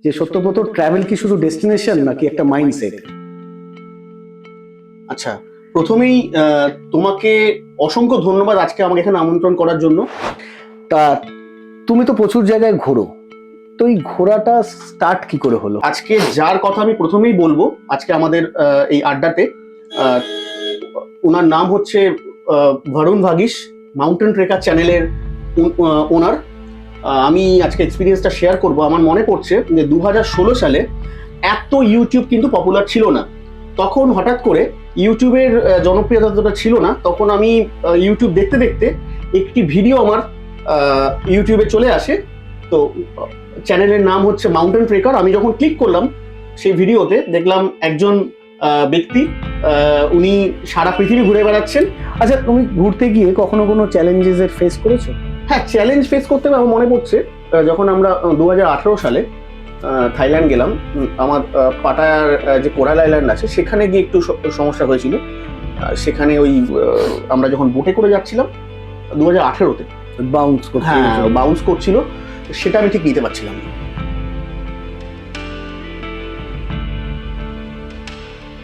যে সত্যব্রত ট্রাভেল কি শুধু ডেস্টিনেশন নাকি একটা মাইন্ডসেট? আচ্ছা, প্রথমেই তোমাকে অসংখ্য ধন্যবাদ আজকে আমাকে এখানে আমন্ত্রণ করার জন্য। তা তুমি তো প্রচুর জায়গায় ঘোরো, তো এই ঘোরাটা স্টার্ট কি করে হলো? আজকে যার কথা আমি প্রথমেই বলবো আজকে আমাদের এই আড্ডাতে, ওনার নাম হচ্ছে ভারুণ ভাগিস, মাউন্টেন ট্রেকার চ্যানেলের ওনার। আমি আজকে এক্সপিরিয়েন্সটা শেয়ার করব। আমার মনে পড়ছে যে 2016 সালে এত ইউটিউব কিন্তু পপুলার ছিল না। তখন হঠাৎ করে ইউটিউবের জনপ্রিয়তা যতটা ছিল না, তখন আমি ইউটিউব দেখতে দেখতে একটি ভিডিও আমার ইউটিউবে চলে আসে। তো চ্যানেলের নাম হচ্ছে মাউন্টেন ট্রেকার। আমি যখন ক্লিক করলাম সেই ভিডিওতে, দেখলাম একজন ব্যক্তি, উনি সারা পৃথিবী ঘুরে বেড়াচ্ছেন। আচ্ছা, তুমি ঘুরতে গিয়ে কখনো কোনো চ্যালেঞ্জেসের ফেস করেছো? হ্যাঁ, চ্যালেঞ্জ ফেস করতে আমার মনে পড়ছে যখন আমরা 2018 সালে থাইল্যান্ড গেলাম। আমার পাটায়ার যে কোরাল আইল্যান্ড আছে সেখানে গিয়ে একটু সমস্যা হয়েছিল। সেখানে ওই আমরা যখন বোটে করে যাচ্ছিলাম 2018-তে বাউন্স করতে? হ্যাঁ, বাউন্স করছিল, সেটা আমি ঠিক নিতে পারছিলাম না।